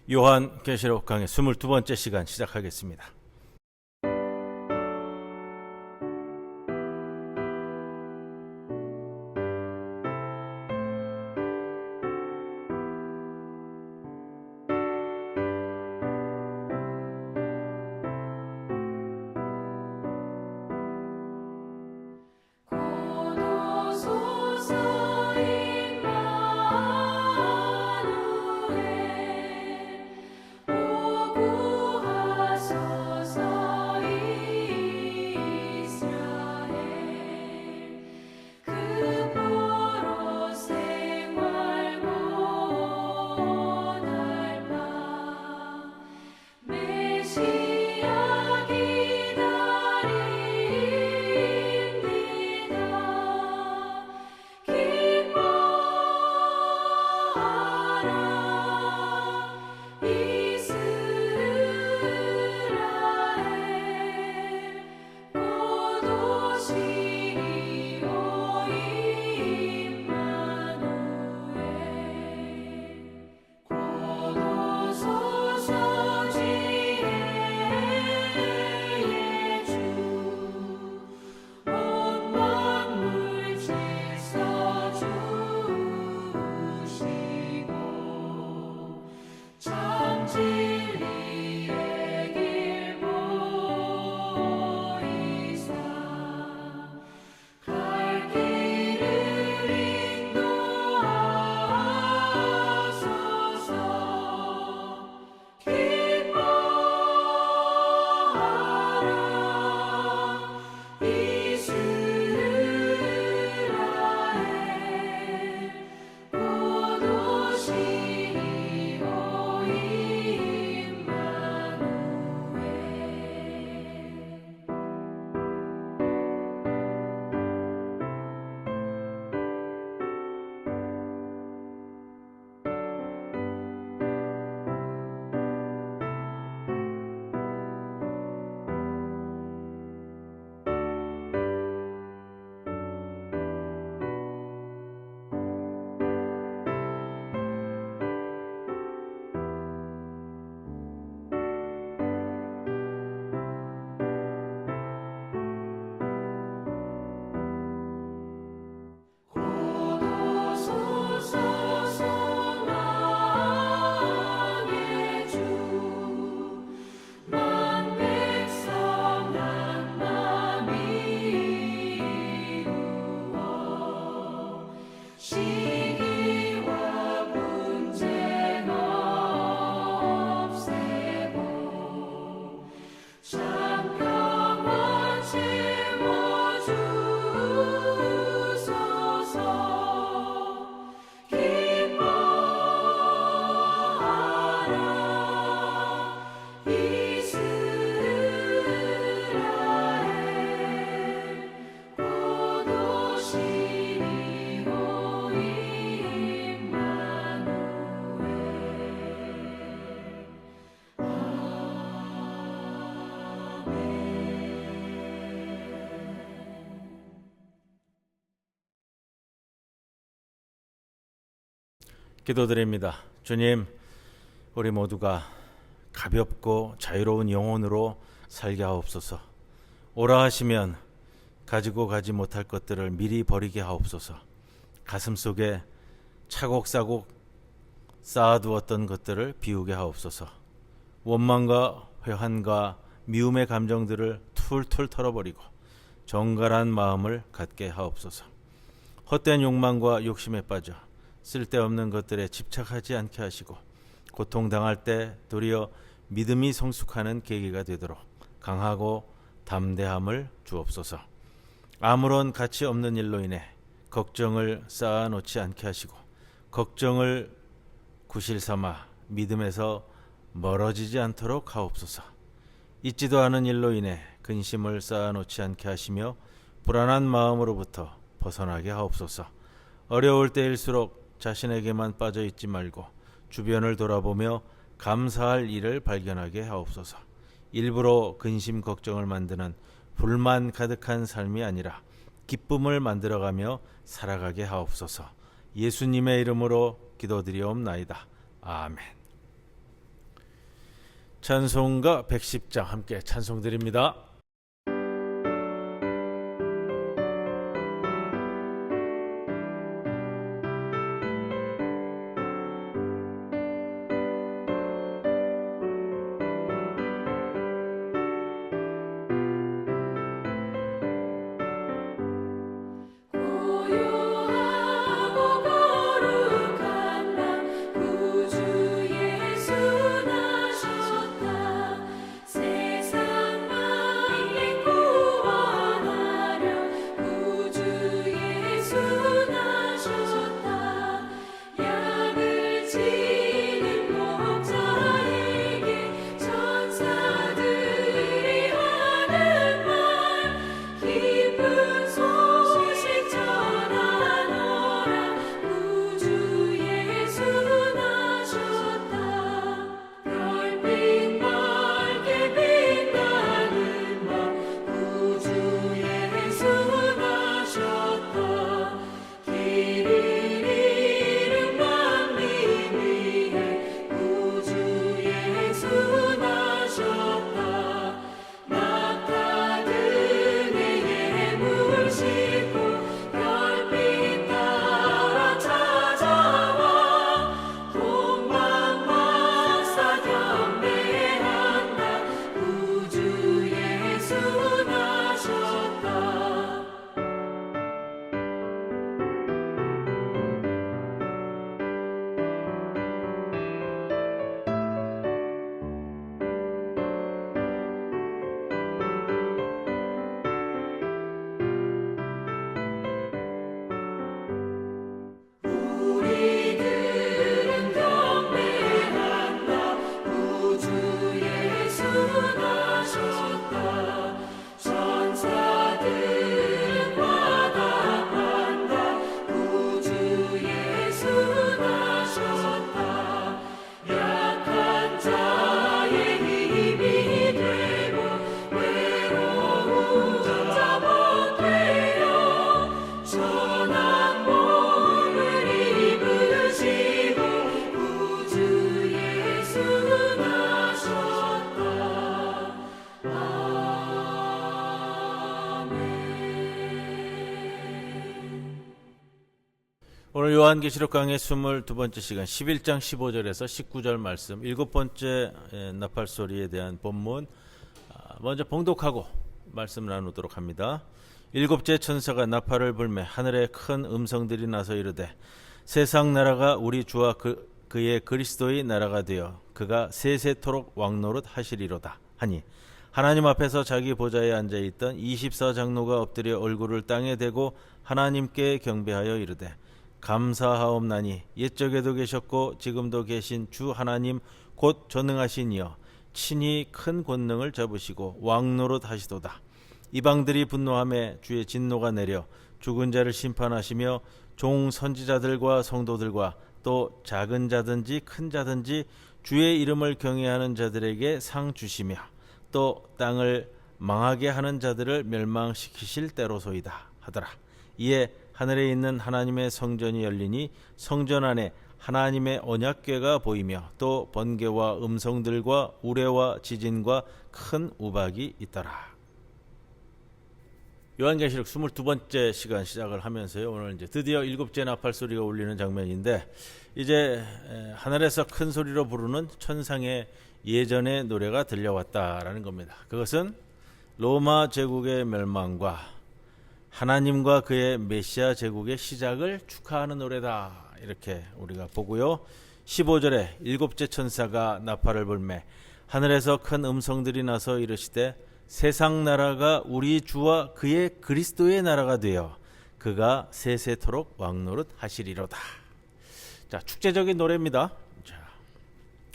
요한계시록 강의 22번째 시간 시작하겠습니다. 기도드립니다. 주님, 우리 모두가 가볍고 자유로운 영혼으로 살게 하옵소서. 오라 하시면 가지고 가지 못할 것들을 미리 버리게 하옵소서. 가슴속에 차곡차곡 쌓아두었던 것들을 비우게 하옵소서. 원망과 회한과 미움의 감정들을 툴툴 털어버리고 정갈한 마음을 갖게 하옵소서. 헛된 욕망과 욕심에 빠져 쓸데없는 것들에 집착하지 않게 하시고 고통당할 때 도리어 믿음이 성숙하는 계기가 되도록 강하고 담대함을 주옵소서. 아무런 가치 없는 일로 인해 걱정을 쌓아놓지 않게 하시고 걱정을 구실 삼아 믿음에서 멀어지지 않도록 하옵소서. 있지도 않은 일로 인해 근심을 쌓아놓지 않게 하시며 불안한 마음으로부터 벗어나게 하옵소서. 어려울 때일수록 자신에게만 빠져 있지 말고 주변을 돌아보며 감사할 일을 발견하게 하옵소서. 일부러 근심 걱정을 만드는 불만 가득한 삶이 아니라 기쁨을 만들어가며 살아가게 하옵소서. 예수님의 이름으로 기도드리옵나이다. 아멘. 찬송가 110장 함께 찬송드립니다. 오늘 요한계시록 강의 22번째 시간 11장 15절에서 19절 말씀 7번째 나팔소리에 대한 본문 먼저 봉독하고 말씀을 나누도록 합니다. 일곱째 천사가 나팔을 불매 하늘에 큰 음성들이 나서 이르되 세상 나라가 우리 주와 그의 그리스도의 나라가 되어 그가 세세토록 왕노릇 하시리로다 하니 하나님 앞에서 자기 보좌에 앉아있던 24장로가 엎드려 얼굴을 땅에 대고 하나님께 경배하여 이르되 감사하옵나니 옛적에도 계셨고 지금도 계신 주 하나님 곧 전능하신 이여 친히 큰 권능을 잡으시고 왕노릇 하시도다. 이방들이 분노하며 주의 진노가 내려 죽은 자를 심판하시며 종 선지자들과 성도들과 또 작은 자든지 큰 자든지 주의 이름을 경외하는 자들에게 상 주시며 또 땅을 망하게 하는 자들을 멸망시키실 때로소이다 하더라. 이에 하늘에 있는 하나님의 성전이 열리니 성전 안에 하나님의 언약궤가 보이며 또 번개와 음성들과 우레와 지진과 큰 우박이 있더라. 요한계시록 22번째 시간 시작을 하면서요. 오늘 이제 드디어 7째 나팔 소리가 울리는 장면인데 이제 하늘에서 큰 소리로 부르는 천상의 예전의 노래가 들려왔다라는 겁니다. 그것은 로마 제국의 멸망과 하나님과 그의 메시아 제국의 시작을 축하하는 노래다 이렇게 우리가 보고요. 15절에 7째 천사가 나팔을 불매 하늘에서 큰 음성들이 나서 이르시되 세상 나라가 우리 주와 그의 그리스도의 나라가 되어 그가 세세토록 왕노릇 하시리로다. 자, 축제적인 노래입니다. 자,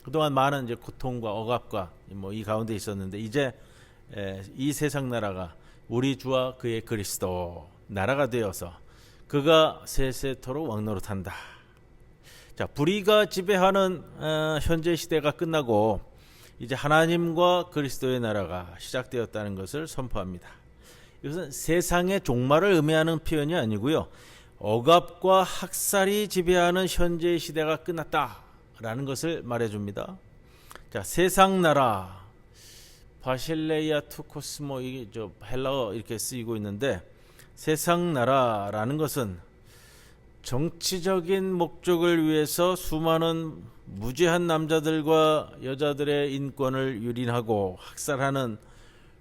그동안 많은 이제 고통과 억압과 이 가운데 있었는데 이제 이 세상 나라가 우리 주와 그의 그리스도 나라가 되어서 그가 세세토록 왕노릇한다. 자, 불의가 지배하는 현재 시대가 끝나고 이제 하나님과 그리스도의 나라가 시작되었다는 것을 선포합니다. 이것은 세상의 종말을 의미하는 표현이 아니고요. 억압과 학살이 지배하는 현재의 시대가 끝났다라는 것을 말해줍니다. 자, 세상 나라 바실레이아 투 코스모, 이게 헬라어 이렇게 쓰이고 있는데, 세상 나라라는 것은 정치적인 목적을 위해서 수많은 무죄한 남자들과 여자들의 인권을 유린하고 학살하는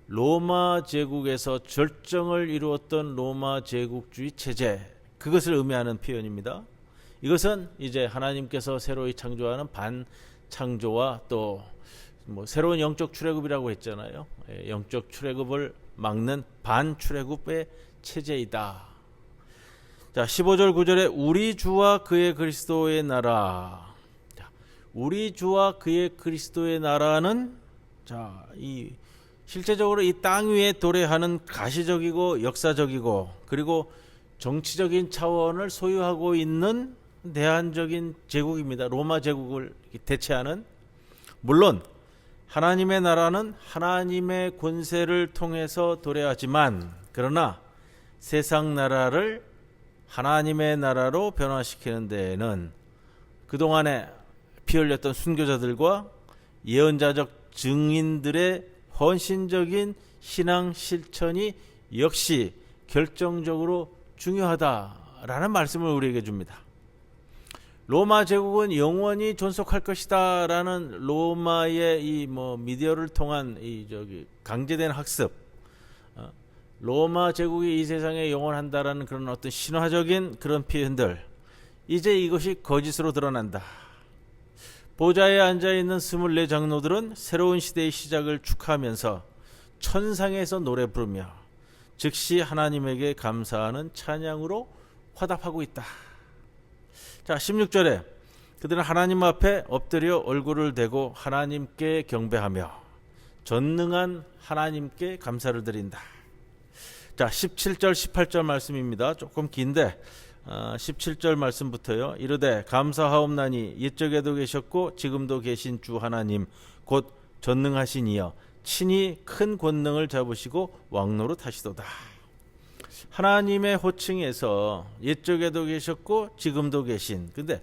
로마 제국에서 절정을 이루었던 로마 제국주의 체제, 그것을 의미하는 표현입니다. 이것은 이제 하나님께서 새로이 창조하는 반창조와 또 새로운 영적 출애굽이라고 했잖아요. 영적 출애굽을 막는 반출애굽의 체제이다. 자, 15절 9절에 우리 주와 그의 그리스도의 나라. 자, 우리 주와 그의 그리스도의 나라는, 자, 이 실제적으로 이 땅 위에 도래하는 가시적이고 역사적이고 그리고 정치적인 차원을 소유하고 있는 대한적인 제국입니다. 로마 제국을 대체하는. 물론 하나님의 나라는 하나님의 권세를 통해서 도래하지만, 그러나 세상 나라를 하나님의 나라로 변화시키는 데에는 그동안에 피 흘렸던 순교자들과 예언자적 증인들의 헌신적인 신앙 실천이 역시 결정적으로 중요하다라는 말씀을 우리에게 줍니다. 로마 제국은 영원히 존속할 것이다 라는 로마의 이 미디어를 통한 강제된 학습, 로마 제국이 이 세상에 영원한다라는 그런 어떤 신화적인 그런 표현들, 이제 이것이 거짓으로 드러난다. 보좌에 앉아있는 24 장로들은 새로운 시대의 시작을 축하하면서 천상에서 노래 부르며 즉시 하나님에게 감사하는 찬양으로 화답하고 있다. 자, 16절에 그들은 하나님 앞에 엎드려 얼굴을 대고 하나님께 경배하며 전능한 하나님께 감사를 드린다. 자, 17절 18절 말씀입니다. 조금 긴데 17절 말씀부터요. 이르되 감사하옵나니 옛적에도 계셨고 지금도 계신 주 하나님 곧 전능하신 이여 친히 큰 권능을 잡으시고 왕노릇 하시도다. 하나님의 호칭에서 옛적에도 계셨고 지금도 계신, 근데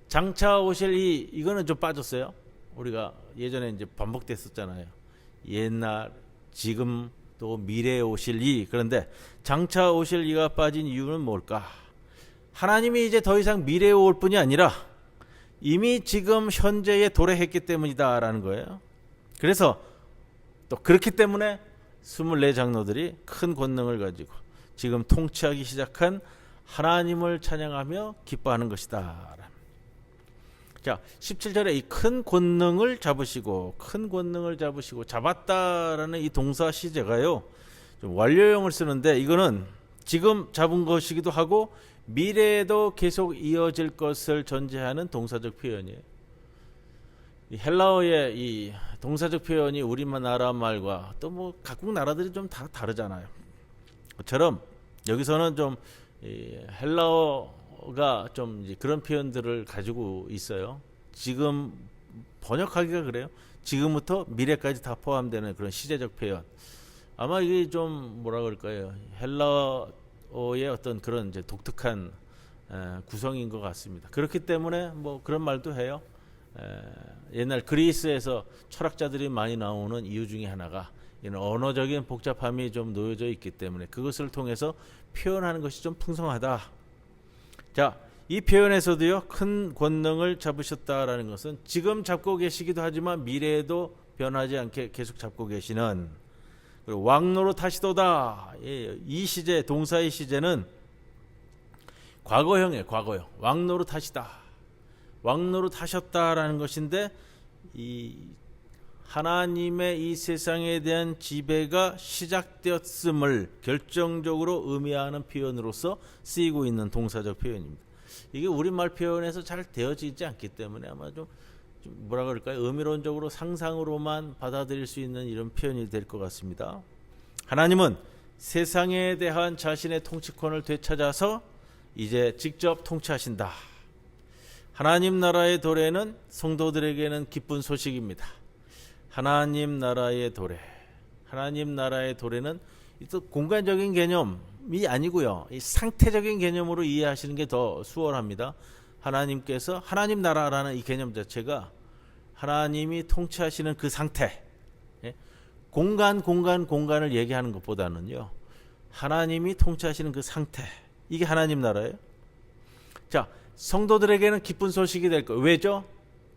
장차 오실 이거는 좀 빠졌어요. 우리가 예전에 이제 반복됐었잖아요. 옛날, 지금, 또 미래에 오실 이. 그런데 장차 오실 이가 빠진 이유는 뭘까? 하나님이 이제 더 이상 미래에 올 뿐이 아니라 이미 지금 현재에 도래했기 때문이다라는 거예요. 그래서 또 그렇기 때문에 24 장로들이 큰 권능을 가지고 지금 통치하기 시작한 하나님을 찬양하며 기뻐하는 것이다. 자, 17절에 이 큰 권능을 잡으시고, 큰 권능을 잡으시고, 잡았다라는 이 동사 시제가요, 좀 완료형을 쓰는데, 이거는 지금 잡은 것이기도 하고 미래에도 계속 이어질 것을 전제하는 동사적 표현이에요. 이 헬라어의 이 동사적 표현이 우리나라 말과 또 각국 나라들이 좀 다 다르잖아요. 그처럼 여기서는 좀 헬라어가 좀 이제 그런 표현들을 가지고 있어요. 지금 번역하기가 그래요. 지금부터 미래까지 다 포함되는 그런 시제적 표현. 아마 이게 좀 뭐라 그럴까요? 헬라어의 어떤 그런 이제 독특한 구성인 것 같습니다. 그렇기 때문에 그런 말도 해요. 옛날 그리스에서 철학자들이 많이 나오는 이유 중에 하나가 이런 언어적인 복잡함이 좀 놓여져 있기 때문에 그것을 통해서 표현하는 것이 좀 풍성하다. 자, 이 표현에서도요, 큰 권능을 잡으셨다라는 것은 지금 잡고 계시기도 하지만 미래에도 변하지 않게 계속 잡고 계시는, 그리고 왕노릇 하시도다. 이 시제, 동사의 시제는 과거형이에요. 과거형. 왕노릇 하시다. 왕노릇 하셨다라는 것인데, 이 하나님의 이 세상에 대한 지배가 시작되었음을 결정적으로 의미하는 표현으로서 쓰이고 있는 동사적 표현입니다. 이게 우리말 표현에서 잘 되어지지 않기 때문에 아마 좀 뭐라 그럴까요? 의미론적으로 상상으로만 받아들일 수 있는 이런 표현이 될 것 같습니다. 하나님은 세상에 대한 자신의 통치권을 되찾아서 이제 직접 통치하신다. 하나님 나라의 도래는 성도들에게는 기쁜 소식입니다. 하나님 나라의 도래. 하나님 나라의 도래는 또 공간적인 개념이 아니고요. 이 상태적인 개념으로 이해하시는 게 더 수월합니다. 하나님께서 하나님 나라라는 이 개념 자체가 하나님이 통치하시는 그 상태, 공간을 얘기하는 것보다는요, 하나님이 통치하시는 그 상태, 이게 하나님 나라예요. 자, 성도들에게는 기쁜 소식이 될 거예요. 왜죠?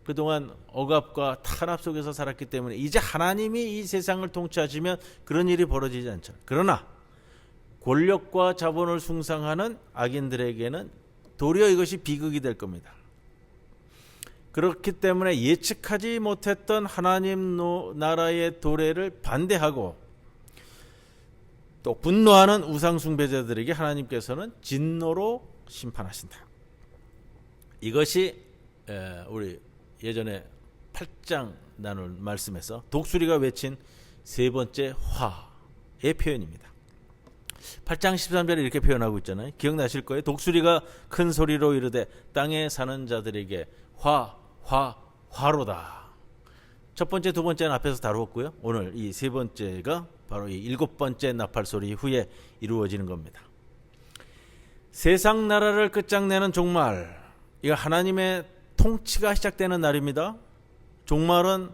그동안 억압과 탄압 속에서 살았기 때문에 이제 하나님이 이 세상을 통치하시면 그런 일이 벌어지지 않잖아요. 그러나 권력과 자본을 숭상하는 악인들에게는 도리어 이것이 비극이 될 겁니다. 그렇기 때문에 예측하지 못했던 하나님 나라의 도래를 반대하고 또 분노하는 우상숭배자들에게 하나님께서는 진노로 심판하신다. 이것이 우리 예전에 8장 나눌 말씀에서 독수리가 외친 세 번째 화의 표현입니다. 8장 13절에 이렇게 표현하고 있잖아요. 기억나실 거예요. 독수리가 큰 소리로 이르되 땅에 사는 자들에게 화로다. 첫 번째, 두 번째는 앞에서 다루었고요. 오늘 이 세 번째가 바로 이 일곱 번째 나팔 소리 후에 이루어지는 겁니다. 세상 나라를 끝장내는 종말, 이거 하나님의 통치가 시작되는 날입니다. 종말은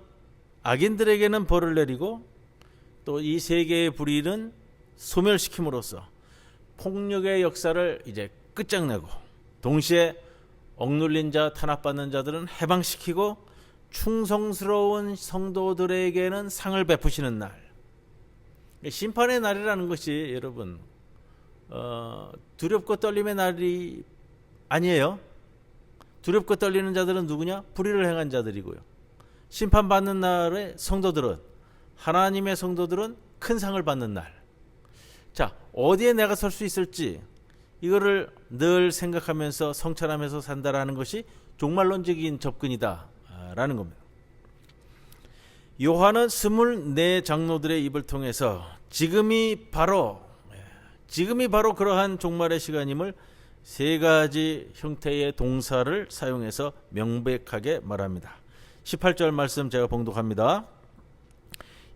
악인들에게는 벌을 내리고 또 이 세계의 불의는 소멸시킴으로써 폭력의 역사를 이제 끝장내고 동시에 억눌린 자, 탄압받는 자들은 해방시키고 충성스러운 성도들에게는 상을 베푸시는 날, 심판의 날이라는 것이 여러분 두렵고 떨림의 날이 아니에요. 두렵고 떨리는 자들은 누구냐? 불의를 행한 자들이고요. 심판받는 날에 성도들은, 하나님의 성도들은 큰 상을 받는 날. 자, 어디에 내가 설 수 있을지 이거를 늘 생각하면서 성찰하면서 산다라는 것이 종말론적인 접근이다라는 겁니다. 요한은 24 장로들의 입을 통해서 지금이 바로 그러한 종말의 시간임을 세 가지 형태의 동사를 사용해서 명백하게 말합니다. 18절 말씀 제가 봉독합니다.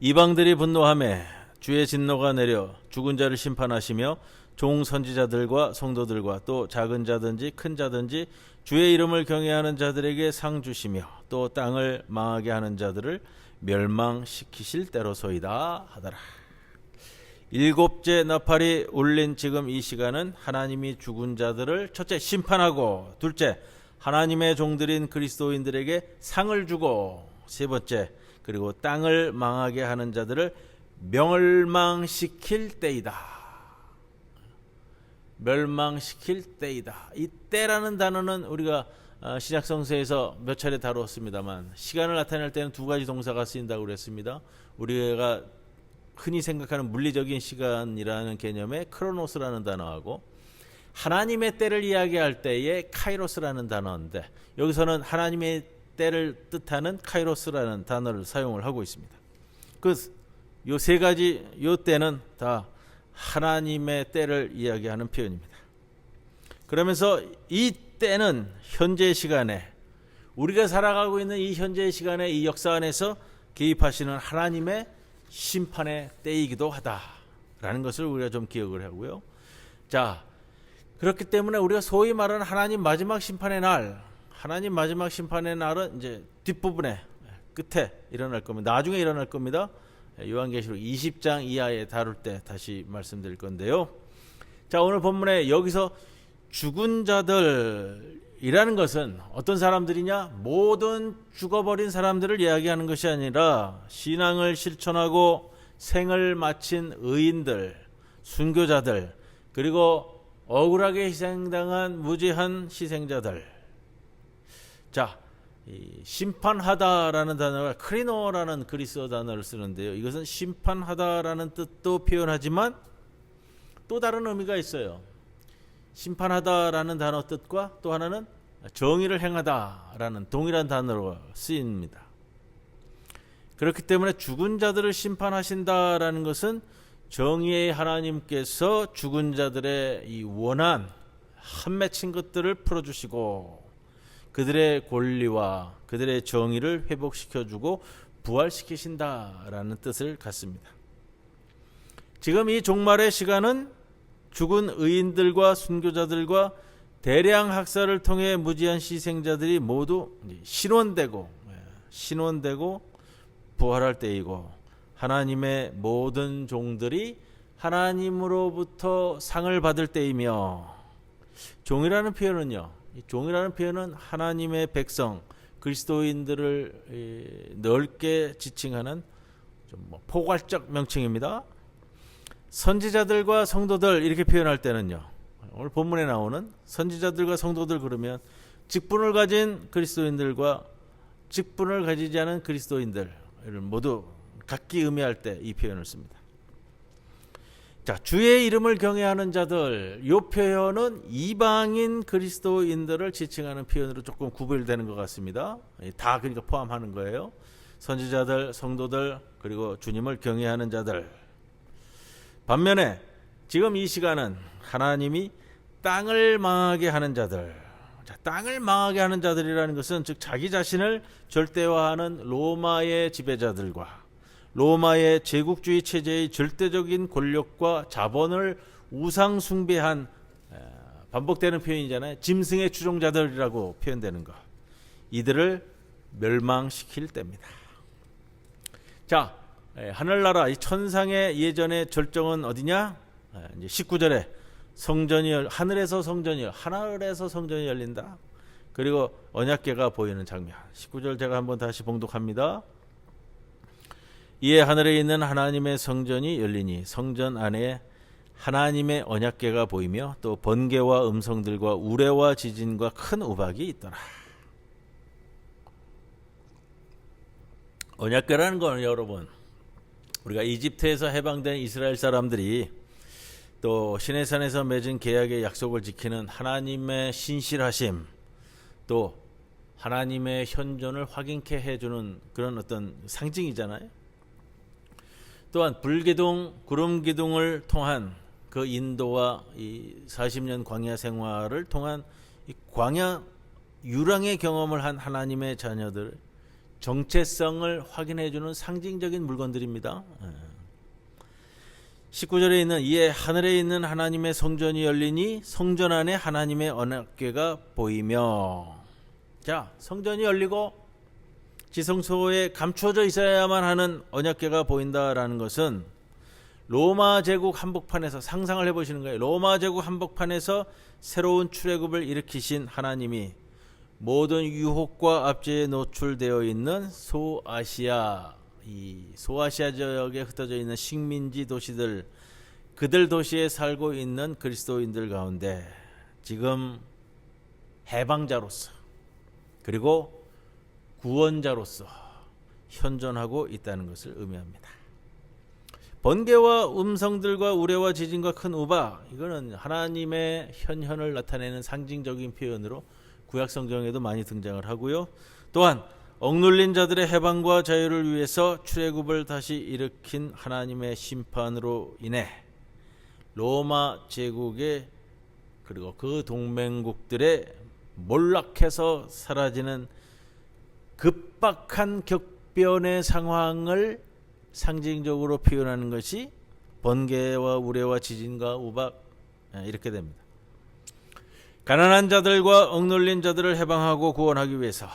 이방들이 분노하매 주의 진노가 내려 죽은 자를 심판하시며 종 선지자들과 성도들과 또 작은 자든지 큰 자든지 주의 이름을 경외하는 자들에게 상 주시며 또 땅을 망하게 하는 자들을 멸망시키실 때로소이다 하더라. 일곱째 나팔이 울린 지금 이 시간은 하나님이 죽은 자들을 첫째 심판하고, 둘째 하나님의 종들인 그리스도인들에게 상을 주고, 세 번째 그리고 땅을 망하게 하는 자들을 멸망시킬 때이다. 멸망시킬 때이다. 이 때라는 단어는 우리가 신약성서에서 몇 차례 다루었습니다만 시간을 나타낼 때는 두 가지 동사가 쓰인다고 그랬습니다. 우리가 흔히 생각하는 물리적인 시간이라는 개념의 크로노스라는 단어하고 하나님의 때를 이야기할 때의 카이로스라는 단어인데 여기서는 하나님의 때를 뜻하는 카이로스라는 단어를 사용을 하고 있습니다. 요 세 가지 요 때는 다 하나님의 때를 이야기하는 표현입니다. 그러면서 이 때는 현재 시간에 우리가 살아가고 있는 이 현재 시간에 이 역사 안에서 개입하시는 하나님의 심판의 때이기도 하다라는 것을 우리가 좀 기억을 하고요. 자, 그렇기 때문에 우리가 소위 말하는 하나님 마지막 심판의 날, 하나님 마지막 심판의 날은 이제 뒷부분에 끝에 일어날 겁니다. 나중에 일어날 겁니다. 요한계시록 20장 이하에 다룰 때 다시 말씀드릴 건데요. 자, 오늘 본문에 여기서 죽은 자들이라는 것은 어떤 사람들이냐? 모든 죽어버린 사람들을 이야기하는 것이 아니라 신앙을 실천하고 생을 마친 의인들, 순교자들, 그리고 억울하게 희생당한 무지한 희생자들. 자, 이 심판하다라는 단어가 크리노라는 그리스어 단어를 쓰는데요. 이것은 심판하다라는 뜻도 표현하지만 또 다른 의미가 있어요. 심판하다라는 단어 뜻과 또 하나는 정의를 행하다라는 동일한 단어로 쓰입니다. 그렇기 때문에 죽은 자들을 심판하신다라는 것은 정의의 하나님께서 죽은 자들의 이 원한 한 맺힌 것들을 풀어주시고 그들의 권리와 그들의 정의를 회복시켜주고 부활시키신다라는 뜻을 갖습니다. 지금 이 종말의 시간은 죽은 의인들과 순교자들과 대량 학살을 통해 무지한 희생자들이 모두 실현되고 신원되고 부활할 때이고 하나님의 모든 종들이 하나님으로부터 상을 받을 때이며 종이라는 표현은요. 종이라는 표현은 하나님의 백성 그리스도인들을 넓게 지칭하는 좀 포괄적 명칭입니다. 선지자들과 성도들 이렇게 표현할 때는요. 오늘 본문에 나오는 선지자들과 성도들 그러면 직분을 가진 그리스도인들과 직분을 가지지 않은 그리스도인들을 모두 각기 의미할 때 이 표현을 씁니다. 자, 주의 이름을 경외하는 자들, 이 표현은 이방인 그리스도인들을 지칭하는 표현으로 조금 구별되는 것 같습니다. 다 그러니까 포함하는 거예요. 선지자들, 성도들, 그리고 주님을 경외하는 자들. 반면에 지금 이 시간은 하나님이 땅을 망하게 하는 자들. 자, 땅을 망하게 하는 자들이라는 것은 즉 자기 자신을 절대화하는 로마의 지배자들과 로마의 제국주의 체제의 절대적인 권력과 자본을 우상 숭배한 반복되는 표현이잖아요. 짐승의 추종자들이라고 표현되는 것. 이들을 멸망시킬 때입니다. 자, 하늘나라 이 천상의 예전의 절정은 어디냐? 이제 19절에 성전이 하늘에서 성전이 열린다. 그리고 언약궤가 보이는 장면. 19절 제가 한번 다시 봉독합니다. 이에 하늘에 있는 하나님의 성전이 열리니 성전 안에 하나님의 언약궤가 보이며 또 번개와 음성들과 우레와 지진과 큰 우박이 있더라. 언약궤라는 건 여러분 우리가 이집트에서 해방된 이스라엘 사람들이 또 시내산에서 맺은 계약의 약속을 지키는 하나님의 신실하심 또 하나님의 현존을 확인케 해주는 그런 어떤 상징이잖아요. 또한 불기둥, 구름기둥을 통한 그 인도와 이 40년 광야 생활을 통한 이 광야 유랑의 경험을 한 하나님의 자녀들 정체성을 확인해주는 상징적인 물건들입니다. 19절에 있는 이에 하늘에 있는 하나님의 성전이 열리니 성전 안에 하나님의 언약궤가 보이며 자, 성전이 열리고 지성소에 감추어져 있어야만 하는 언약궤가 보인다라는 것은 로마 제국 한복판에서 상상을 해보시는 거예요. 로마 제국 한복판에서 새로운 출애굽을 일으키신 하나님이 모든 유혹과 압제에 노출되어 있는 소아시아 이 소아시아 지역에 흩어져 있는 식민지 도시들 그들 도시에 살고 있는 그리스도인들 가운데 지금 해방자로서 그리고 구원자로서 현존하고 있다는 것을 의미합니다. 번개와 음성들과 우레와 지진과 큰 우박 이거는 하나님의 현현을 나타내는 상징적인 표현으로 구약 성경에도 많이 등장을 하고요. 또한 억눌린 자들의 해방과 자유를 위해서 출애굽을 다시 일으킨 하나님의 심판으로 인해 로마 제국의 그리고 그 동맹국들의 몰락해서 사라지는 급박한 격변의 상황을 상징적으로 표현하는 것이 번개와 우레와 지진과 우박 이렇게 됩니다. 가난한 자들과 억눌린 자들을 해방하고 구원하기 위해서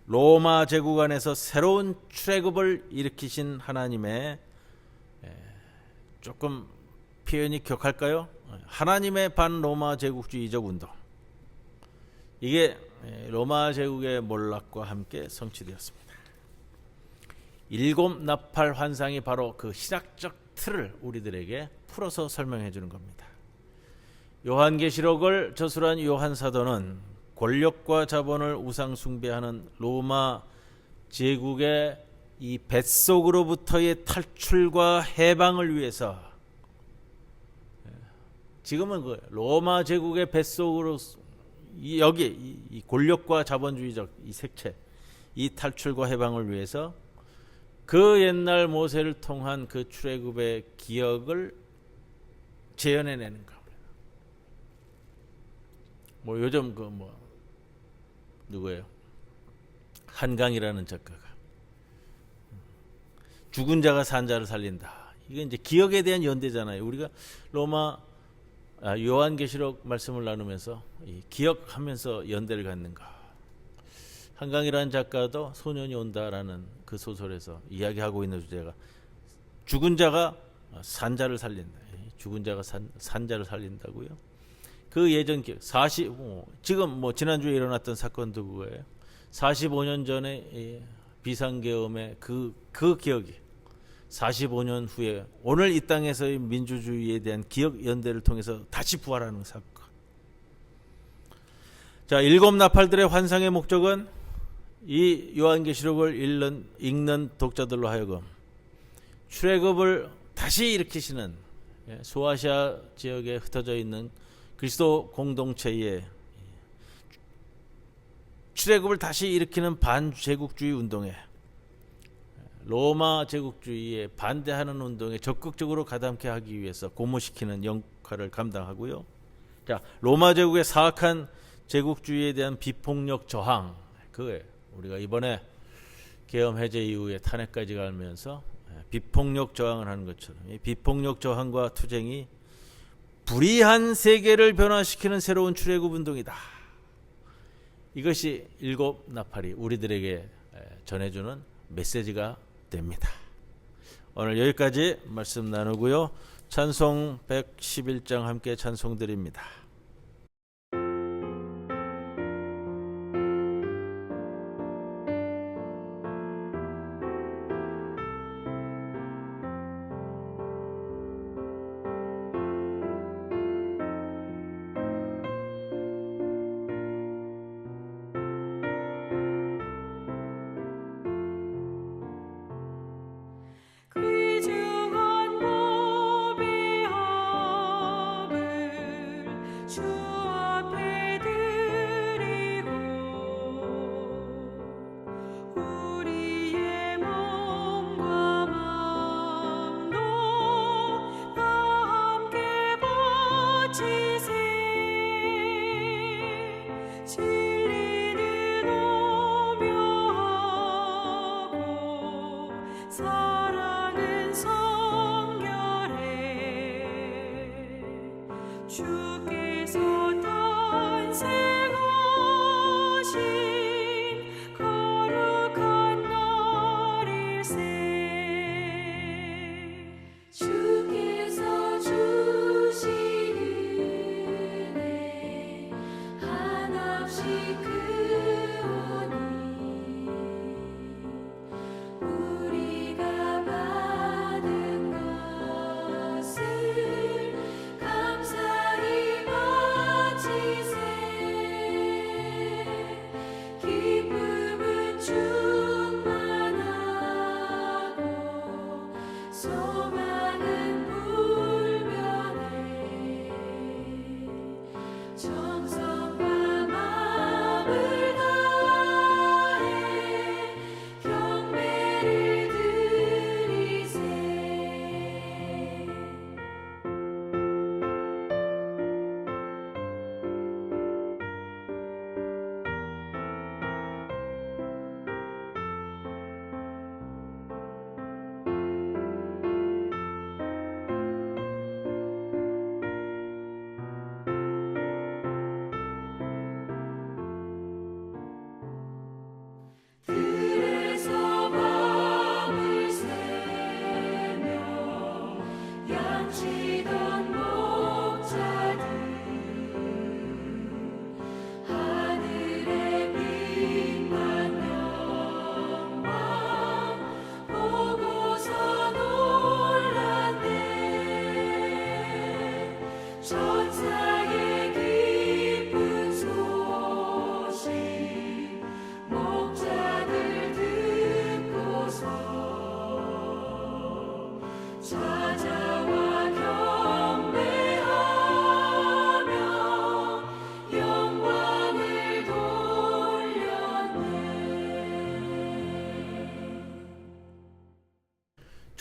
로마 제국 안에서 새로운 출애굽을 일으키신 하나님의 조금 표현이 격할까요? 하나님의 반로마 제국주의적 운동 이게 로마 제국의 몰락과 함께 성취되었습니다. 일곱 나팔 환상이 바로 그 신학적 틀을 우리들에게 풀어서 설명해 주는 겁니다. 요한계시록을 저술한 요한 사도는 권력과 자본을 우상 숭배하는 로마 제국의 이 뱃속으로부터의 탈출과 해방을 위해서 지금은 그 로마 제국의 뱃속으로 여기 이 권력과 자본주의적 이 색채 이 탈출과 해방을 위해서 그 옛날 모세를 통한 그 출애굽의 기억을 재현해내는 겁니다. 뭐 요즘 그 뭐 누구예요? 한강이라는 작가가 죽은 자가 산 자를 살린다. 이게 이제 기억에 대한 연대잖아요. 우리가 로마 요한계시록 말씀을 나누면서 기억하면서 연대를 갖는가. 한강이라는 작가도 소년이 온다라는 그 소설에서 이야기하고 있는 주제가 죽은 자가 산자를 살린다. 죽은 자가 산자를 살린다고요. 그 예전 기억, 지금 지난주에 일어났던 사건도 그거예요. 45년 전에 비상계엄의 그 기억이 45년 후에 오늘 이 땅에서의 민주주의에 대한 기억 연대를 통해서 다시 부활하는 사건. 자, 일곱 나팔들의 환상의 목적은 이 요한계시록을 읽는 독자들로 하여금 출애굽을 다시 일으키시는 소아시아 지역에 흩어져 있는 그리스도 공동체의 출애굽을 다시 일으키는 반제국주의 운동에, 로마 제국주의에 반대하는 운동에 적극적으로 가담케 하기 위해서 고무시키는 역할을 감당하고요. 자, 로마 제국의 사악한 제국주의에 대한 비폭력 저항, 그거예요. 우리가 이번에 계엄 해제 이후에 탄핵까지 가면서 비폭력 저항을 하는 것처럼 이 비폭력 저항과 투쟁이 불의한 세계를 변화시키는 새로운 출애굽 운동이다. 이것이 일곱 나팔이 우리들에게 전해주는 메시지가 됩니다. 오늘 여기까지 말씀 나누고요. 찬송 111장 함께 찬송드립니다.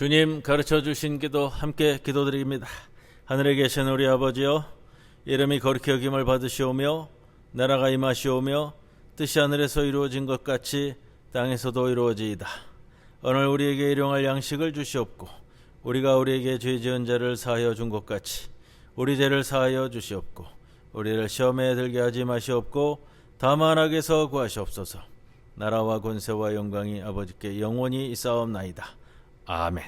주님 가르쳐 주신 기도 함께 기도드립니다. 하늘에 계신 우리 아버지여, 이름이 거룩히 여김을 받으시오며 나라가 임하시오며 뜻이 하늘에서 이루어진 것 같이 땅에서도 이루어지이다. 오늘 우리에게 일용할 양식을 주시옵고 우리가 우리에게 죄 지은 자를 사하여 준 것 같이 우리 죄를 사하여 주시옵고 우리를 시험에 들게 하지 마시옵고 다만 악에서 구하시옵소서. 나라와 권세와 영광이 아버지께 영원히 있사옵나이다. 아멘.